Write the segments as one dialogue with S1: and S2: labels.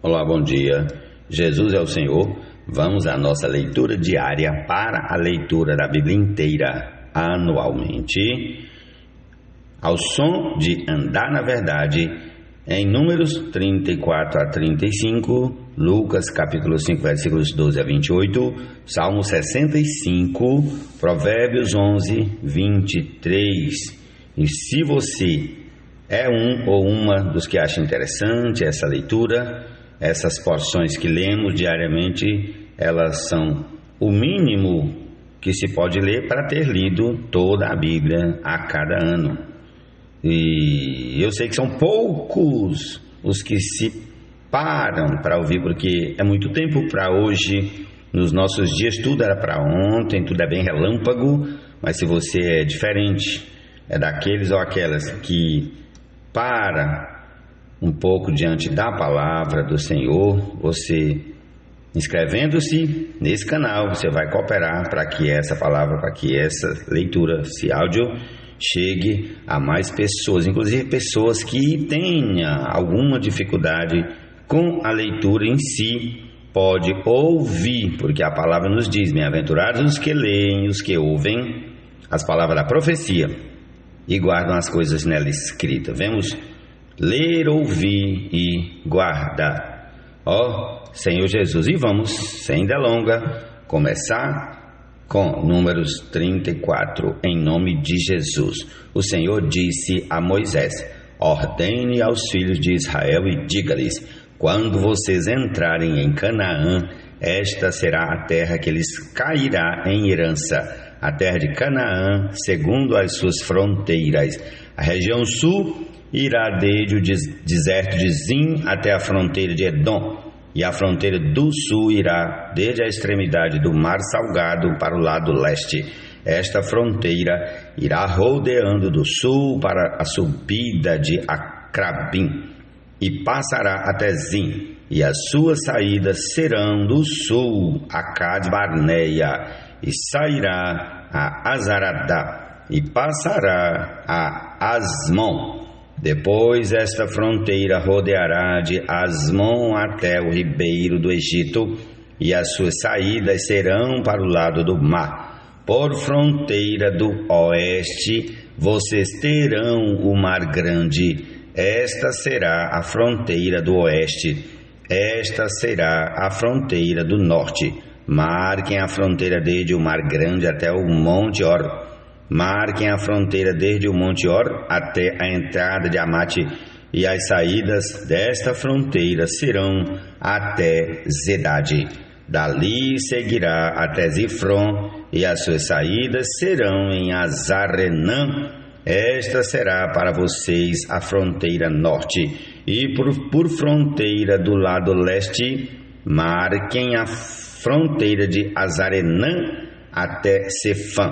S1: Olá, bom dia. Jesus é o Senhor. Vamos à nossa leitura diária para a leitura da Bíblia inteira anualmente, ao som de Andar na Verdade, em Números 34 a 35, Lucas capítulo 5, versículos 12 a 28, Salmo 65, Provérbios 11, 23. E se você é um ou uma dos que acha interessante essa leitura, essas porções que lemos diariamente, elas são o mínimo que se pode ler para ter lido toda a Bíblia a cada ano. E eu sei que são poucos os que se param para ouvir, porque é muito tempo para hoje. Nos nossos dias tudo era para ontem, tudo é bem relâmpago, mas se você é diferente, é daqueles ou aquelas que para um pouco diante da palavra do Senhor, você inscrevendo-se nesse canal, você vai cooperar para que essa palavra, para que essa leitura, esse áudio chegue a mais pessoas, inclusive pessoas que tenham alguma dificuldade com a leitura em si, pode ouvir, porque a palavra nos diz: bem-aventurados os que leem, os que ouvem as palavras da profecia e guardam as coisas nela escritas. Vemos ler, ouvir e guardar. Ó Senhor Jesus, e vamos, sem delonga, começar com Números 34, em nome de Jesus. O Senhor disse a Moisés: ordene aos filhos de Israel e diga-lhes: quando vocês entrarem em Canaã, esta será a terra que lhes cairá em herança, a terra de Canaã, segundo as suas fronteiras. A região sul irá desde o deserto de Zim até a fronteira de Edom, e a fronteira do sul irá desde a extremidade do Mar Salgado para o lado leste. Esta fronteira irá rodeando do sul para a subida de Acrabim e passará até Zim, e as suas saídas serão do sul a Cades Barneia, e sairá a Azaradá e passará a Asmon. Depois esta fronteira rodeará de Asmon até o ribeiro do Egito, e as suas saídas serão para o lado do mar. Por fronteira do oeste vocês terão o Mar Grande. Esta será a fronteira do oeste. Esta será a fronteira do norte. Marquem a fronteira desde o Mar Grande até o Monte Or. Marquem a fronteira desde o Monte Or até a entrada de Amate, e as saídas desta fronteira serão até Zedade. Dali seguirá até Zifron, e as suas saídas serão em Azarenã. Esta será para vocês a fronteira norte. E por fronteira do lado leste, marquem a fronteira de Azarenã até Sefã.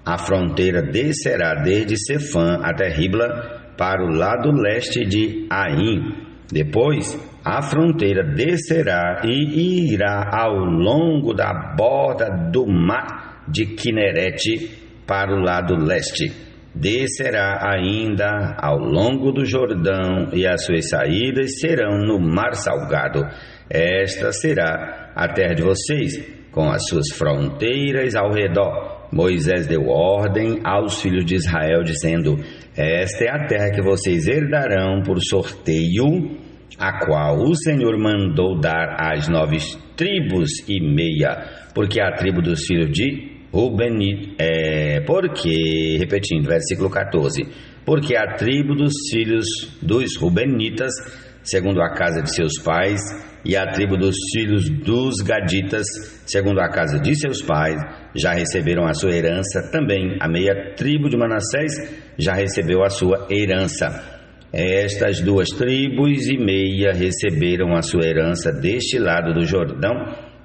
S1: A fronteira descerá desde Sefã até Ribla, para o lado leste de Aim. Depois, a fronteira descerá e irá ao longo da borda do mar de Quinerete, para o lado leste. Descerá ainda ao longo do Jordão, e as suas saídas serão no Mar Salgado. Esta será a terra de vocês, com as suas fronteiras ao redor. Moisés deu ordem aos filhos de Israel, dizendo: esta é a terra que vocês herdarão por sorteio, a qual o Senhor mandou dar às 9 tribos e meia, porque a tribo dos filhos de repetindo, versículo 14, porque a tribo dos filhos dos Rubenitas, segundo a casa de seus pais, e a tribo dos filhos dos Gaditas, segundo a casa de seus pais, já receberam a sua herança. Também a meia tribo de Manassés já recebeu a sua herança. Estas 2 tribos e meia receberam a sua herança deste lado do Jordão,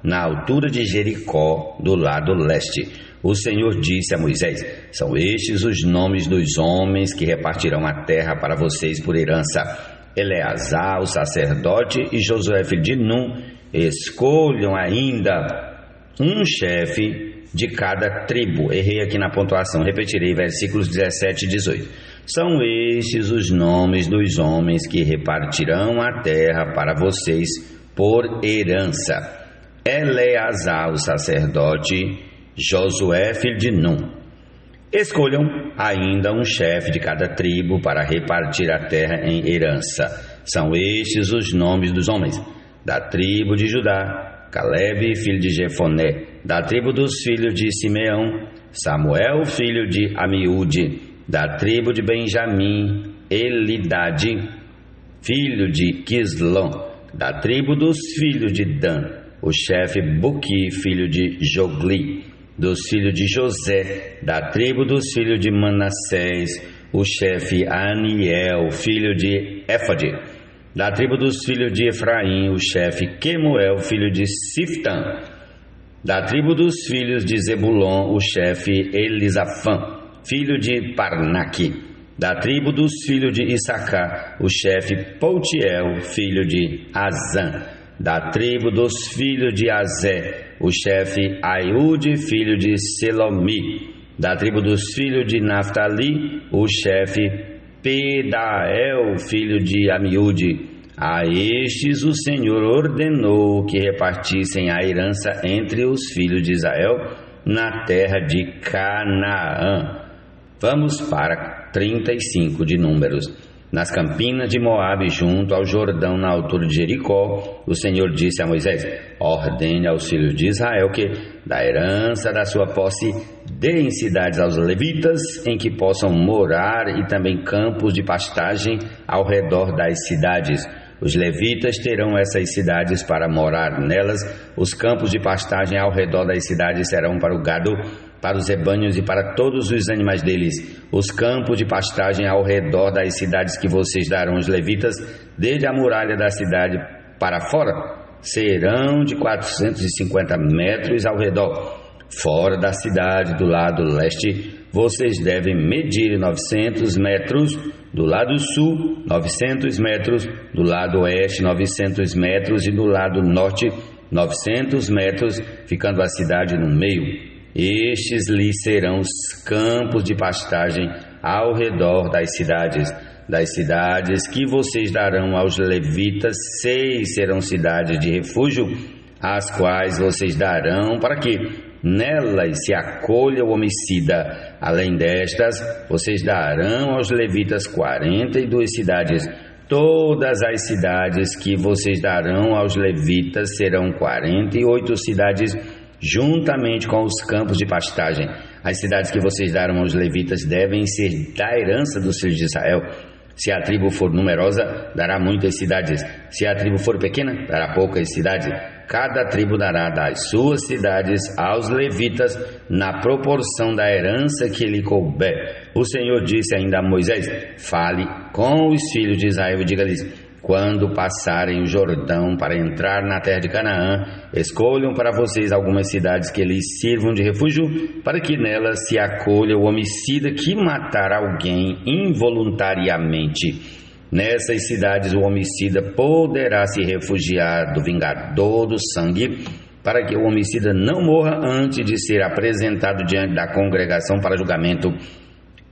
S1: na altura de Jericó, do lado leste. O Senhor disse a Moisés: são estes os nomes dos homens que repartirão a terra para vocês por herança. Eleazar, o sacerdote, e Josué, filho de Num. Escolham ainda um chefe de cada tribo. Errei aqui na pontuação, repetirei versículos 17 e 18. São estes os nomes dos homens que repartirão a terra para vocês por herança: Eleazar, o sacerdote, Josué, filho de Num. Escolham ainda um chefe de cada tribo para repartir a terra em herança. São estes os nomes dos homens: da tribo de Judá, Calebe, filho de Jefoné; da tribo dos filhos de Simeão, Samuel, filho de Amiúde; da tribo de Benjamim, Elidade, filho de Quislom; da tribo dos filhos de Dan, o chefe Buqui, filho de Jogli; dos filhos de José, da tribo dos filhos de Manassés, o chefe Aniel, filho de Éfode; da tribo dos filhos de Efraim, o chefe Quemuel, filho de Siftã; da tribo dos filhos de Zebulon, o chefe Elisafã, filho de Parnaque; da tribo dos filhos de Issacar, o chefe Poutiel, filho de Azã; da tribo dos filhos de Azé, o chefe Aiúde, filho de Selomi; da tribo dos filhos de Naftali, o chefe Pedael, filho de Amiúde. A estes o Senhor ordenou que repartissem a herança entre os filhos de Israel na terra de Canaã. Vamos para 35 de Números. Nas campinas de Moabe, junto ao Jordão, na altura de Jericó, o Senhor disse a Moisés: ordene aos filhos de Israel que, da herança da sua posse, deem cidades aos levitas em que possam morar e também campos de pastagem ao redor das cidades. Os levitas terão essas cidades para morar nelas. Os campos de pastagem ao redor das cidades serão para o gado, para os rebanhos e para todos os animais deles. Os campos de pastagem ao redor das cidades que vocês darão aos levitas, desde a muralha da cidade para fora, serão de 450 metros ao redor. Fora da cidade, do lado leste, vocês devem medir 900 metros, do lado sul, 900 metros, do lado oeste, 900 metros e do lado norte, 900 metros, ficando a cidade no meio. Estes lhes serão os campos de pastagem ao redor das cidades. Das cidades que vocês darão aos levitas, 6 serão cidades de refúgio, as quais vocês darão para que nelas se acolha o homicida. Além destas, vocês darão aos levitas 42 cidades. Todas as cidades que vocês darão aos levitas serão 48 cidades, juntamente com os campos de pastagem. As cidades que vocês darão aos levitas devem ser da herança dos filhos de Israel. Se a tribo for numerosa, dará muitas cidades. Se a tribo for pequena, dará poucas cidades. Cada tribo dará das suas cidades aos levitas na proporção da herança que lhe couber. O Senhor disse ainda a Moisés: fale com os filhos de Israel e diga-lhes: quando passarem o Jordão para entrar na terra de Canaã, escolham para vocês algumas cidades que lhes sirvam de refúgio, para que nelas se acolha o homicida que matar alguém involuntariamente. Nessas cidades o homicida poderá se refugiar do vingador do sangue, para que o homicida não morra antes de ser apresentado diante da congregação para julgamento.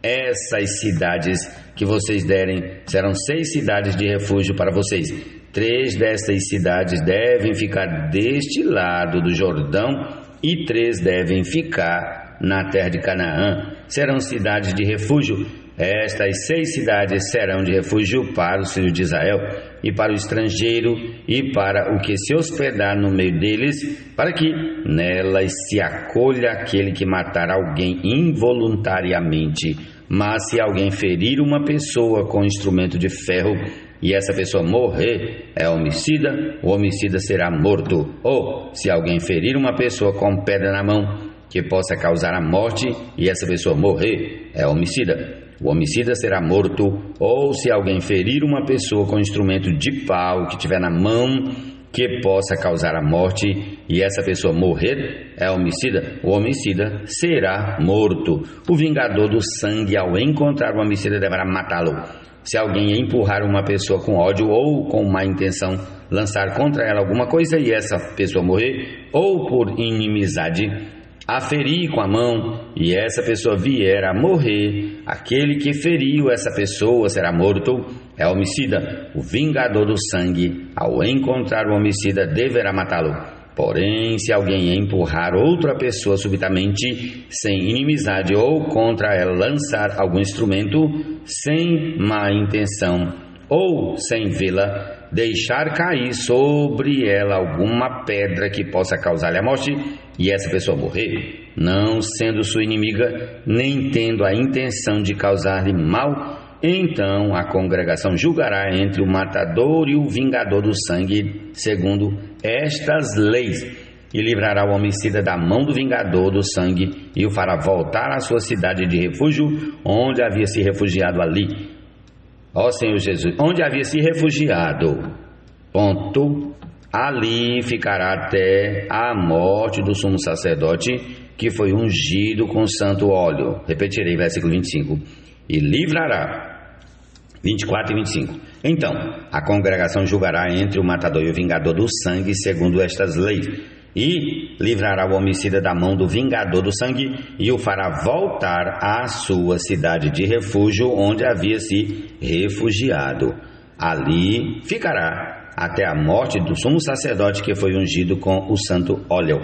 S1: Essas cidades que vocês derem serão 6 cidades de refúgio para vocês. 3 dessas cidades devem ficar deste lado do Jordão e 3 devem ficar na terra de Canaã. Serão cidades de refúgio. Estas 6 cidades serão de refúgio para os filhos de Israel e para o estrangeiro e para o que se hospedar no meio deles, para que nelas se acolha aquele que matar alguém involuntariamente. Mas se alguém ferir uma pessoa com instrumento de ferro e essa pessoa morrer, é homicida, o homicida será morto. Ou se alguém ferir uma pessoa com pedra na mão que possa causar a morte e essa pessoa morrer, é homicida. O homicida será morto. Ou se alguém ferir uma pessoa com instrumento de pau que tiver na mão que possa causar a morte e essa pessoa morrer, é homicida. O homicida será morto. O vingador do sangue, ao encontrar o homicida, deverá matá-lo. Se alguém empurrar uma pessoa com ódio ou com má intenção, lançar contra ela alguma coisa e essa pessoa morrer, ou por inimizade, a ferir com a mão, e essa pessoa vier a morrer, aquele que feriu essa pessoa será morto, é homicida. O vingador do sangue, ao encontrar o homicida, deverá matá-lo. Porém, se alguém empurrar outra pessoa subitamente, sem inimizade, ou contra ela lançar algum instrumento, sem má intenção, ou sem vê-la, deixar cair sobre ela alguma pedra que possa causar-lhe a morte, e essa pessoa morrer, não sendo sua inimiga, nem tendo a intenção de causar-lhe mal, então a congregação julgará entre o matador e o vingador do sangue, segundo estas leis, e livrará o homicida da mão do vingador do sangue, e o fará voltar à sua cidade de refúgio, onde havia se refugiado ali. Ó Senhor Jesus, onde havia se refugiado, ali ficará até a morte do sumo sacerdote, que foi ungido com santo óleo. Repetirei, versículo 25. E livrará, 24 e 25. Então, a congregação julgará entre o matador e o vingador do sangue, segundo estas leis, e livrará o homicida da mão do vingador do sangue, e o fará voltar à sua cidade de refúgio, onde havia se refugiado. Ali ficará até a morte do sumo sacerdote, que foi ungido com o santo óleo.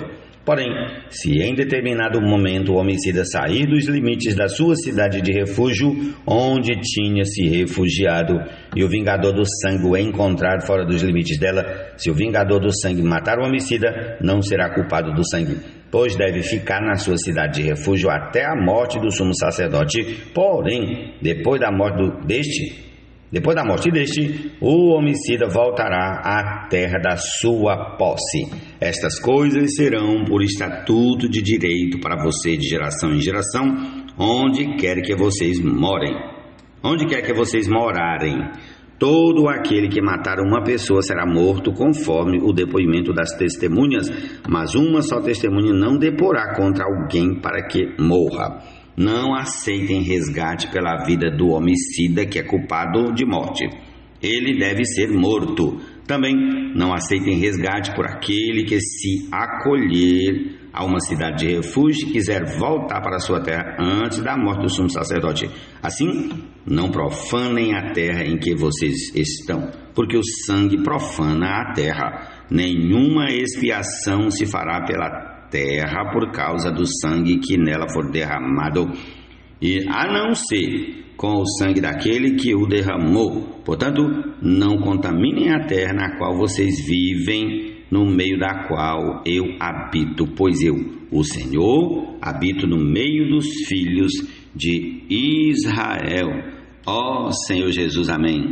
S1: Porém, se em determinado momento o homicida sair dos limites da sua cidade de refúgio, onde tinha se refugiado, e o vingador do sangue o encontrar fora dos limites dela, se o vingador do sangue matar o homicida, não será culpado do sangue, pois deve ficar na sua cidade de refúgio até a morte do sumo sacerdote. Porém, depois da morte deste, o homicida voltará à terra da sua posse. Estas coisas serão por estatuto de direito para você de geração em geração, onde quer que vocês morem. Onde quer que vocês morarem, todo aquele que matar uma pessoa será morto conforme o depoimento das testemunhas, mas uma só testemunha não deporá contra alguém para que morra. Não aceitem resgate pela vida do homicida que é culpado de morte. Ele deve ser morto. Também não aceitem resgate por aquele que se acolher a uma cidade de refúgio e quiser voltar para sua terra antes da morte do sumo sacerdote. Assim, não profanem a terra em que vocês estão, porque o sangue profana a terra. Nenhuma expiação se fará pela terra por causa do sangue que nela for derramado, e a não ser com o sangue daquele que o derramou. Portanto, não contaminem a terra na qual vocês vivem, no meio da qual eu habito, pois eu, o Senhor, habito no meio dos filhos de Israel. Ó Senhor Jesus, amém.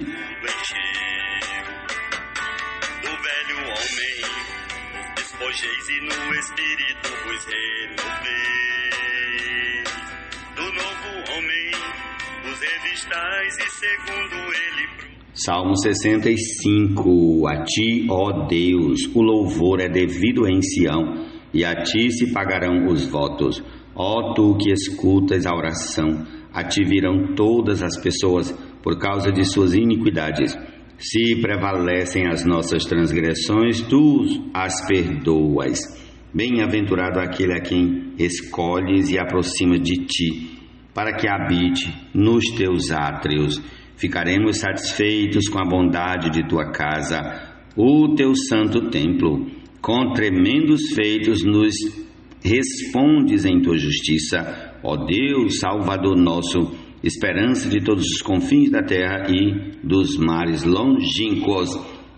S2: Despojeis e no Espírito vos renoveis. Do novo homem vos revistais e segundo ele.
S1: Salmo 65. A ti, ó Deus, o louvor é devido em Sião, e a ti se pagarão os votos. Ó tu que escutas a oração, a ti virão todas as pessoas por causa de suas iniquidades. Se prevalecem as nossas transgressões, tu as perdoas. Bem-aventurado aquele a quem escolhes e aproximas de ti, para que habite nos teus átrios. Ficaremos satisfeitos com a bondade de tua casa, o teu santo templo. Com tremendos feitos nos respondes em tua justiça, ó Deus, Salvador nosso, esperança de todos os confins da terra e dos mares longínquos.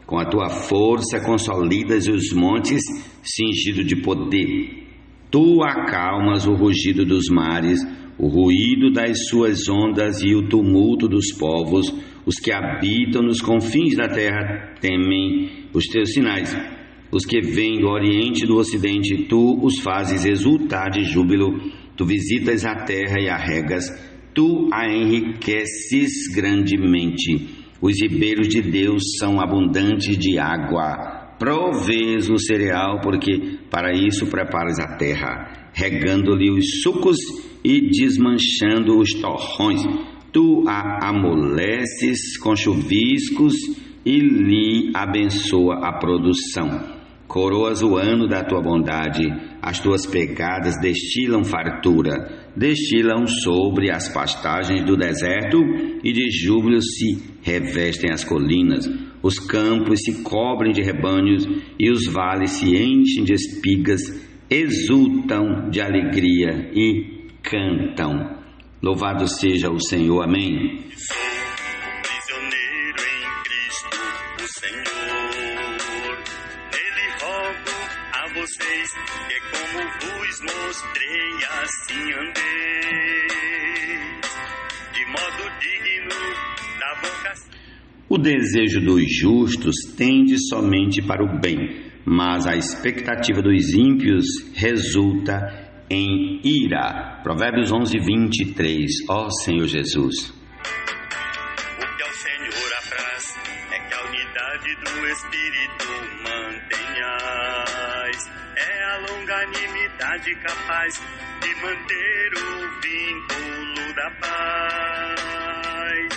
S1: Com a tua força consolidas os montes, cingido de poder. Tu acalmas o rugido dos mares, o ruído das suas ondas e o tumulto dos povos. Os que habitam nos confins da terra temem os teus sinais. Os que vêm do oriente e do ocidente, tu os fazes exultar de júbilo. Tu visitas a terra e a regas. Tu a enriqueces grandemente. Os ribeiros de Deus são abundantes de água. Provês o cereal, porque para isso preparas a terra, regando-lhe os sucos e desmanchando os torrões. Tu a amoleces com chuviscos e lhe abençoa a produção. Coroas o ano da tua bondade, as tuas pegadas destilam fartura, destilam sobre as pastagens do deserto e de júbilo se revestem as colinas. Os campos se cobrem de rebanhos e os vales se enchem de espigas, exultam de alegria e cantam. Louvado seja o Senhor. Amém.
S2: Sou um prisioneiro em Cristo, o Senhor. Nele rogo a vocês que, como vos mostrei, assim andeis, de modo digno da vocação.
S1: O desejo dos justos tende somente para o bem, mas a expectativa dos ímpios resulta em ira. Provérbios 11:23. Ó Senhor Jesus.
S2: O que ao Senhor apraz é que a unidade do Espírito mantenhais. É a longanimidade capaz de manter o vínculo da paz.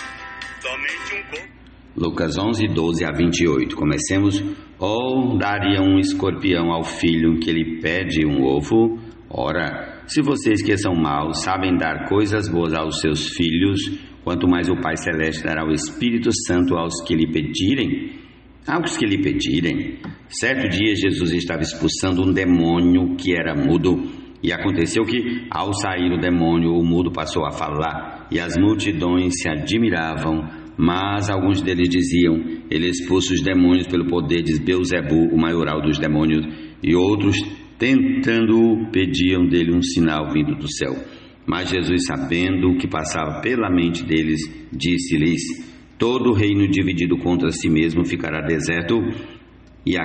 S2: Somente um corpo.
S1: Lucas 11:12-28. Comecemos. Ou daria um escorpião ao filho que lhe pede um ovo? Ora, se vocês que são maus sabem dar coisas boas aos seus filhos, quanto mais o Pai Celeste dará o Espírito Santo aos que lhe pedirem? Aos que lhe pedirem. Certo dia Jesus estava expulsando um demônio que era mudo, e aconteceu que, ao sair o demônio, o mudo passou a falar, e as multidões se admiravam. Mas alguns deles diziam: ele expulsa os demônios pelo poder de Belzebu, o maioral dos demônios. E outros, tentando-o, pediam dele um sinal vindo do céu. Mas Jesus, sabendo o que passava pela mente deles, disse-lhes: todo reino dividido contra si mesmo ficará deserto, e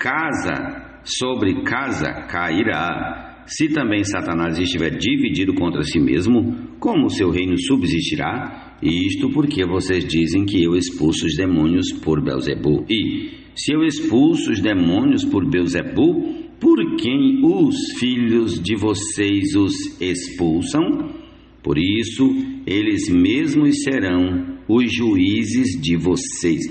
S1: casa sobre casa cairá. Se também Satanás estiver dividido contra si mesmo, como o seu reino subsistirá? Isto porque vocês dizem que eu expulso os demônios por Belzebu. E, se eu expulso os demônios por Belzebu, por quem os filhos de vocês os expulsam? Por isso, eles mesmos serão os juízes de vocês.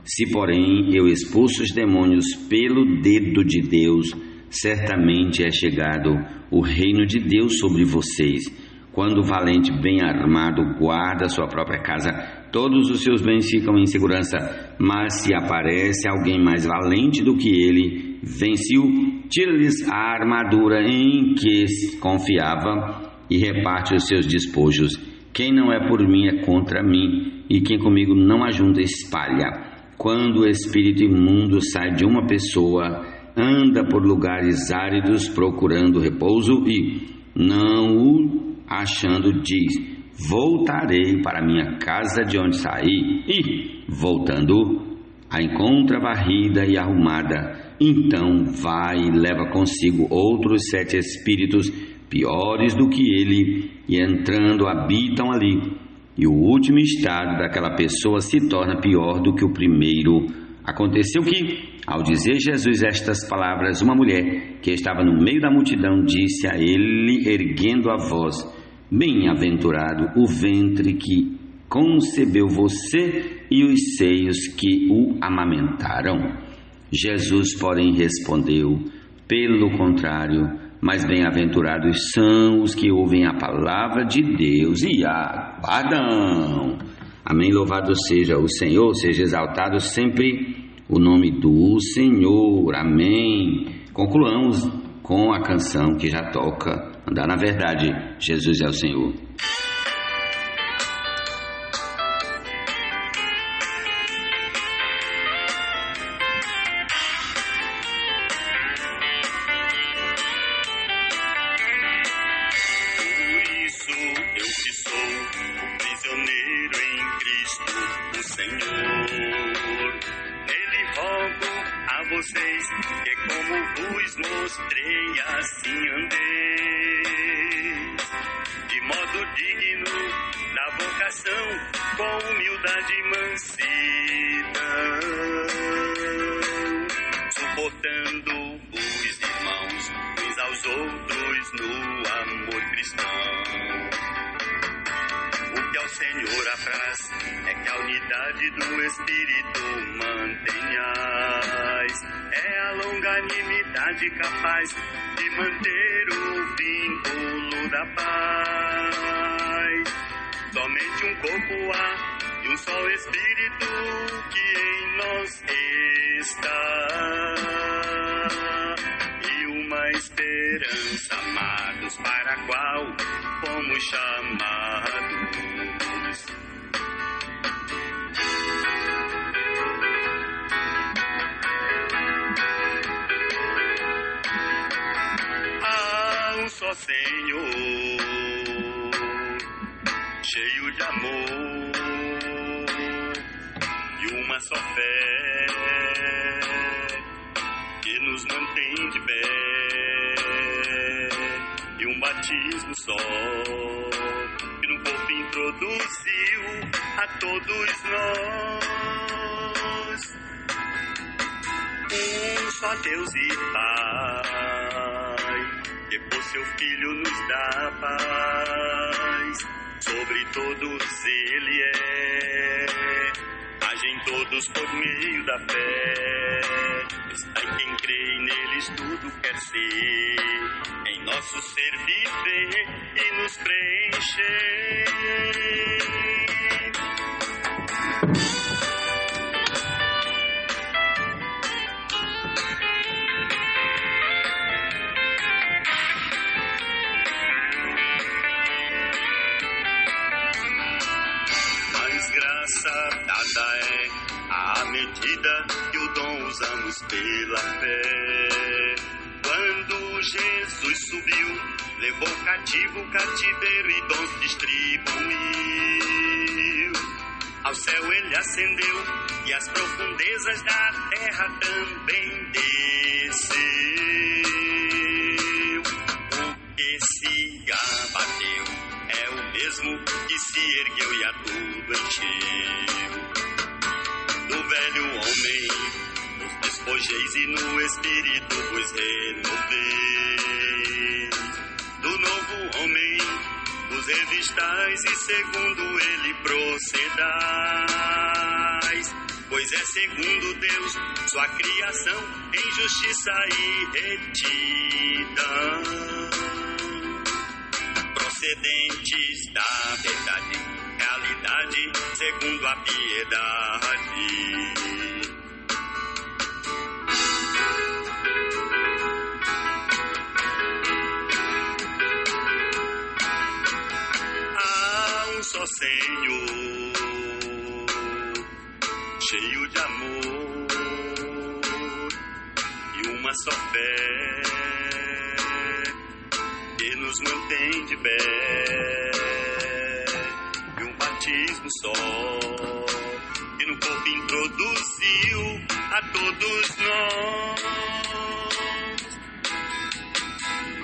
S1: Se, porém, eu expulso os demônios pelo dedo de Deus, certamente é chegado o reino de Deus sobre vocês. Quando o valente bem armado guarda sua própria casa, todos os seus bens ficam em segurança. Mas se aparece alguém mais valente do que ele, vence-o, tira-lhes a armadura em que confiava e reparte os seus despojos. Quem não é por mim é contra mim, e quem comigo não ajunta espalha. Quando o espírito imundo sai de uma pessoa, anda por lugares áridos procurando repouso e, não o achando, diz: voltarei para minha casa de onde saí. E, voltando, a encontra varrida e arrumada. Então vai e leva consigo outros 7 espíritos piores do que ele, e entrando habitam ali. E o último estado daquela pessoa se torna pior do que o primeiro. Aconteceu que, ao dizer Jesus estas palavras, uma mulher que estava no meio da multidão disse a ele, erguendo a voz: bem-aventurado o ventre que concebeu você e os seios que o amamentaram. Jesus, porém, respondeu: pelo contrário, mas bem-aventurados são os que ouvem a palavra de Deus e a guardam. Amém. Louvado seja o Senhor, seja exaltado sempre o nome do Senhor. Amém. Concluamos com a canção que já toca: Andar na Verdade, Jesus é o Senhor.
S2: Vocês que, como vos mostrei, assim andeis, de modo digno da vocação, com humildade e mansidão, suportando os irmãos uns aos outros no amor cristão. O que ao ao Senhor apraz é que a unidade do Espírito mantenhais. É a longanimidade capaz de manter o vínculo da paz. Somente um corpo há e um só Espírito que em nós está. E uma esperança, amados, para a qual fomos chamados. Há um só Senhor, cheio de amor, e uma só fé que nos mantém de pé, e um batismo só que no corpo introduziu a todos nós. Um só Deus e Pai, que por seu Filho nos dá paz. Sobre todos Ele agem todos por meio da fé. Está em quem crê e neles tudo quer ser, em nosso ser viver e nos preencher. Dada é à medida que o dom usamos pela fé. Quando Jesus subiu, levou cativo o cativeiro e dons distribuiu. Ao céu ele ascendeu e as profundezas da terra também desceu. O que se abateu é o mesmo que se ergueu e a tudo encheu. Do velho homem vos despojeis e no Espírito vos renoveis. Do novo homem vos revistais e segundo ele procedais. Pois é segundo Deus sua criação em justiça e retidão, procedentes da verdade, realidade segundo a piedade. Há um só Senhor, cheio de amor, e uma só fé que nos mantém de pé, e um batismo só que no corpo introduziu a todos nós.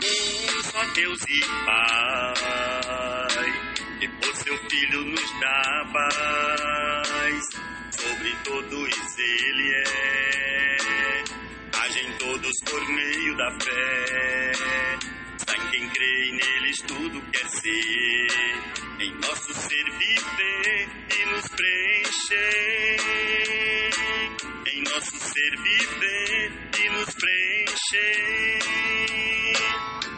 S2: Um só Deus e Pai, que por seu Filho nos dá paz. Sobre todos ele agem todos por meio da fé. Está em quem crê e neles tudo quer ser, em nosso ser viver e nos preencher. Em nosso ser viver e nos preencher.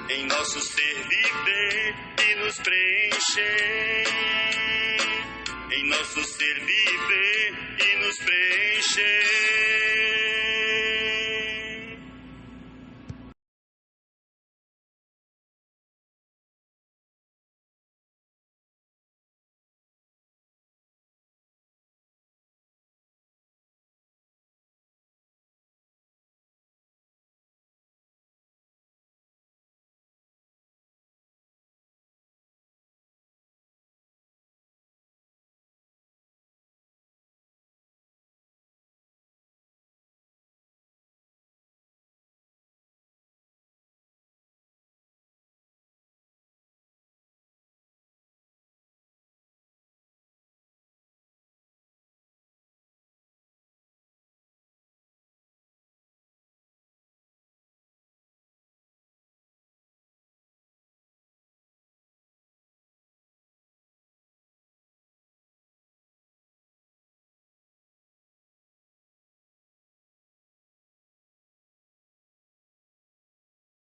S2: Em nosso ser viver e nos preencher. Em nosso ser viver e nos preencher.